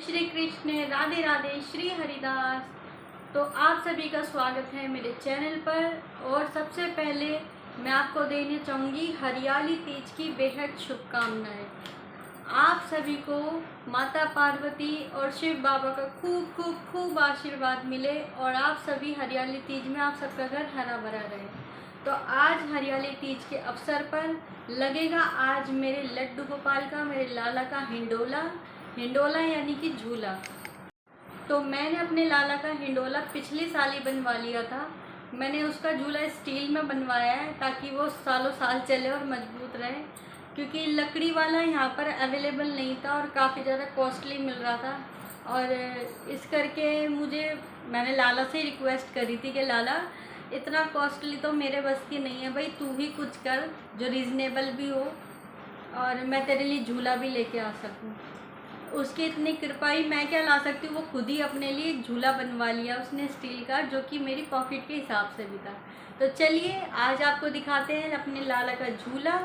श्री कृष्ण, राधे राधे, श्री हरिदास। तो आप सभी का स्वागत है मेरे चैनल पर। और सबसे पहले मैं आपको देना चाहूँगी हरियाली तीज की बेहद शुभकामनाएं। आप सभी को माता पार्वती और शिव बाबा का खूब खूब खूब आशीर्वाद मिले और आप सभी हरियाली तीज में आप सबका घर हरा भरा रहे। तो आज हरियाली तीज के अवसर पर लगेगा आज मेरे लड्डू गोपाल का, मेरे लाला का हिंडोला यानी कि झूला। तो मैंने अपने लाला का हिंडोला पिछले साल ही बनवा लिया था। मैंने उसका झूला स्टील में बनवाया है ताकि वो सालों साल चले और मजबूत रहे, क्योंकि लकड़ी वाला यहाँ पर अवेलेबल नहीं था और काफ़ी ज़्यादा कॉस्टली मिल रहा था। और इस करके मैंने लाला से रिक्वेस्ट करी थी कि लाला इतना कॉस्टली तो मेरे बस की नहीं है भाई, तू ही कुछ कर जो रीज़नेबल भी हो और मैं तेरे लिए झूला भी लेके आ सकूँ। उसकी इतनी कृपा ही, मैं क्या ला सकती हूँ। वो खुद ही अपने लिए एक झूला बनवा लिया उसने स्टील का, जो कि मेरी पॉकेट के हिसाब से भी था। तो चलिए आज आपको दिखाते हैं अपने लाला का झूला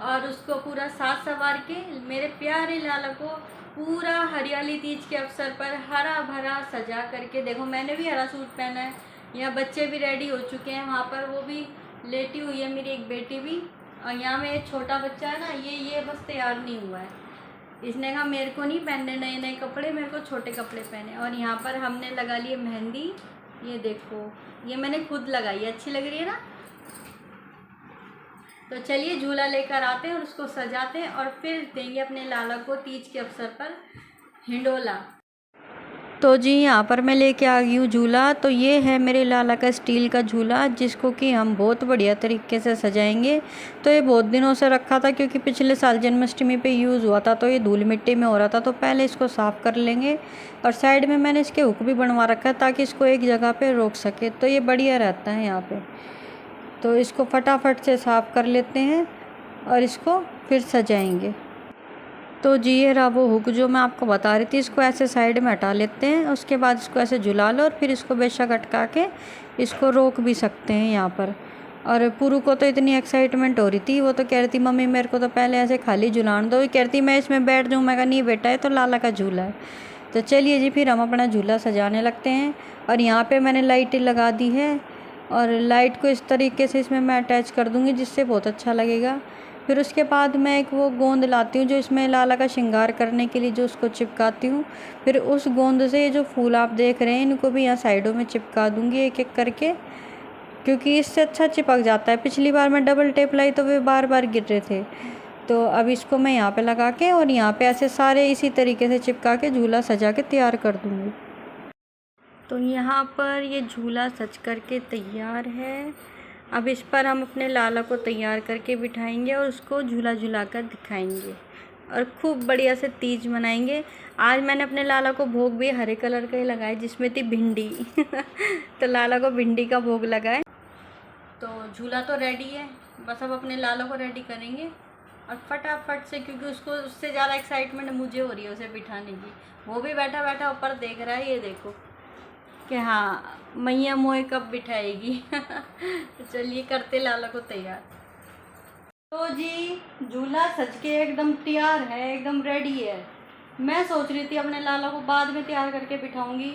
और उसको पूरा साज संवार के मेरे प्यारे लाला को पूरा हरियाली तीज के अवसर पर हरा भरा सजा करके। देखो मैंने भी हरा सूट पहना है, यहाँ बच्चे भी रेडी हो चुके हैं, वहाँ पर वो भी लेटी हुई है मेरी एक बेटी भी। और यहाँ में एक छोटा बच्चा है ना, ये बस तैयार नहीं हुआ है। इसने कहा मेरे को नहीं पहनने नए नए कपड़े, मेरे को छोटे कपड़े पहने। और यहाँ पर हमने लगा लिए मेहंदी, ये देखो ये मैंने खुद लगाई है, अच्छी लग रही है ना। तो चलिए झूला लेकर आते हैं और उसको सजाते हैं और फिर देंगे अपने लाला को तीज के अवसर पर हिंडोला। तो जी यहाँ पर मैं लेके आ गई हूँ झूला। तो ये है मेरे लाला का स्टील का झूला, जिसको कि हम बहुत बढ़िया तरीके से सजाएंगे। तो ये बहुत दिनों से रखा था, क्योंकि पिछले साल जन्माष्टमी पे यूज़ हुआ था, तो ये धूल मिट्टी में हो रहा था। तो पहले इसको साफ़ कर लेंगे और साइड में मैंने इसके हुक भी बनवा रखा है ताकि इसको एक जगह पर रोक सके, तो ये बढ़िया रहता है यहाँ पर। तो इसको फटाफट से साफ़ कर लेते हैं और इसको फिर सजाएँगे। तो जी ये रहा वो हुक जो मैं आपको बता रही थी, इसको ऐसे साइड में हटा लेते हैं। उसके बाद इसको ऐसे झुला लो और फिर इसको बेशक अटका के इसको रोक भी सकते हैं यहाँ पर। और पुरु को तो इतनी एक्साइटमेंट हो रही थी, वो तो कह रही थी मम्मी मेरे को तो पहले ऐसे खाली झुलान दो, कह रही थी मैं इसमें बैठ जाऊँ। मैं कहा नहीं बेटा, है तो लाला का झूला है। तो चलिए जी फिर हम अपना झूला सजाने लगते हैं। और यहाँ पर मैंने लाइटें लगा दी है और लाइट को इस तरीके से इसमें मैं अटैच कर दूँगी, जिससे बहुत अच्छा लगेगा। फिर उसके बाद मैं एक वो गोंद लाती हूँ जो इसमें लाला का श्रृंगार करने के लिए, जो उसको चिपकाती हूँ। फिर उस गोंद से ये जो फूल आप देख रहे हैं इनको भी यहाँ साइडों में चिपका दूँगी एक एक करके, क्योंकि इससे अच्छा चिपक जाता है। पिछली बार मैं डबल टेप लाई तो वे बार बार गिर रहे थे। तो अब इसको मैं यहाँ पे लगा के और यहाँ पे ऐसे सारे इसी तरीके से चिपका के झूला सजा के तैयार कर दूँगी। तो यहाँ पर ये झूला सज करके तैयार है। अब इस पर हम अपने लाला को तैयार करके बिठाएंगे और उसको झूला झूला कर दिखाएंगे और खूब बढ़िया से तीज मनाएंगे। आज मैंने अपने लाला को भोग भी हरे कलर का ही लगाया, जिसमें थी भिंडी तो लाला को भिंडी का भोग लगाए। तो झूला तो रेडी है, बस अब अपने लाला को रेडी करेंगे और फटाफट से, क्योंकि उसको उससे ज़्यादा एक्साइटमेंट मुझे हो रही है उसे बिठाने की। वो भी बैठा बैठा ऊपर देख रहा है, ये देखो कि हाँ मैया मोए कब बिठाएगी तो चलिए करते लाला को तैयार। तो जी झूला सज के एकदम तैयार है, एकदम रेडी है। मैं सोच रही थी अपने लाला को बाद में तैयार करके बिठाऊंगी,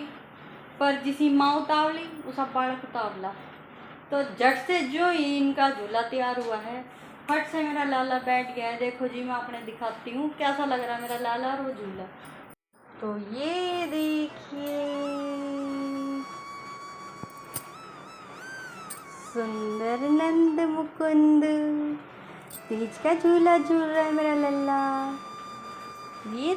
पर जिसी माँ उतावली उसा बालक उतावला। तो झट से जो ही इनका झूला तैयार हुआ है, फट से मेरा लाला बैठ गया है। देखो जी मैं आपने दिखाती हूँ कैसा लग रहा है मेरा लाला और वो झूला। तो ये देखिए सुंदर नंद मुकुंद तीज का झूला झूल रहा है मेरा लल्ला। ये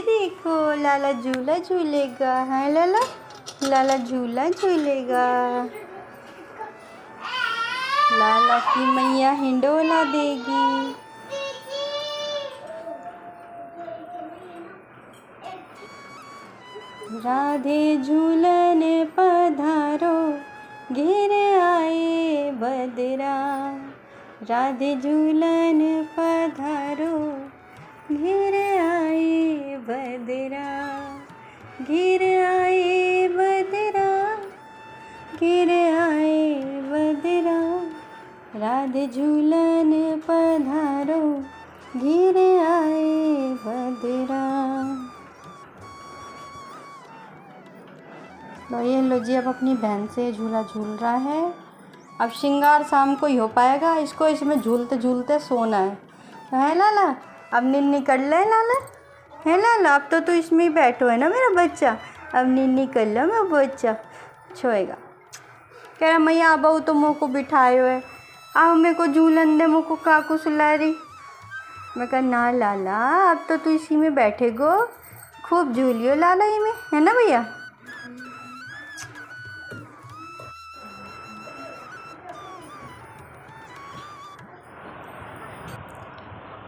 देखो लाला झूला झूलेगा। है लाला, लाला झूला झूलेगा। लाला की मैया हिंडोला देगी। राधे झूलन पधारो घेर आए बदरा। राधे झूलन पधारो घेर आए बदरा। घेर आए बदरा, घेर आए बदरा। राधे झूलन पधारो घेर आए बदरा। तो ये लो जी, अब अपनी बहन से झूला झूल रहा है। अब श्रृंगार शाम को ही हो पाएगा, इसको इसमें झूलते झूलते सोना है लाला। अब निन्नी कर ले लाला, है लाला। अब तो इसमें ही बैठो है ना मेरा बच्चा, अब निन्नी कर लो मेरा बच्चा, छोएगा। कह रहा मैया बहू तो मुँह को बिठाए है, आओ मेरे को झूलन दे, मुँह को काकू सुला रही। मैं कहा ना लाला, अब तो तू इसी में बैठेगो, खूब झूलियो लाला ही में, है ना भैया।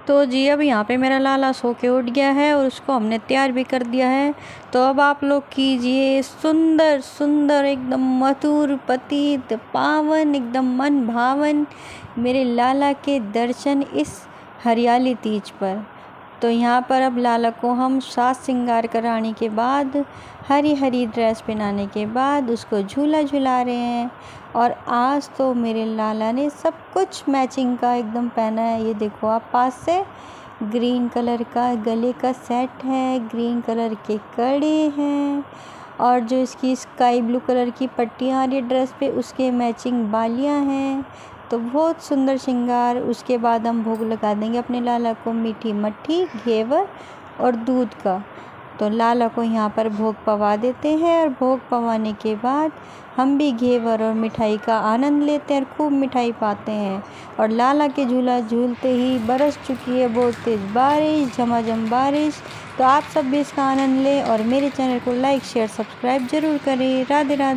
तो जी अब यहाँ पे मेरा लाला सो के उठ गया है और उसको हमने तैयार भी कर दिया है। तो अब आप लोग कीजिए सुंदर सुंदर एकदम मधुर पतित पावन एकदम मन भावन मेरे लाला के दर्शन इस हरियाली तीज पर। तो यहाँ पर अब लाला को हम साज श्रृंगार कराने के बाद, हरी हरी ड्रेस पहनाने के बाद उसको झूला झुला रहे हैं। और आज तो मेरे लाला ने सब कुछ मैचिंग का एकदम पहना है। ये देखो आप पास से, ग्रीन कलर का गले का सेट है, ग्रीन कलर के कड़े हैं, और जो इसकी स्काई ब्लू कलर की पट्टियाँ आ रही है ड्रेस पे, उसके मैचिंग बालियाँ हैं। तो बहुत सुंदर श्रृंगार। उसके बाद हम भोग लगा देंगे अपने लाला को मीठी मट्ठी, घेवर और दूध का। तो लाला को यहाँ पर भोग पवा देते हैं, और भोग पवाने के बाद हम भी घेवर और मिठाई का आनंद लेते हैं और खूब मिठाई पाते हैं। और लाला के झूला झूलते ही बरस चुकी है बहुत तेज़ बारिश, झमाझम बारिश। तो आप सब भी इसका आनंद लें और मेरे चैनल को लाइक शेयर सब्सक्राइब ज़रूर करें। राधे राधे।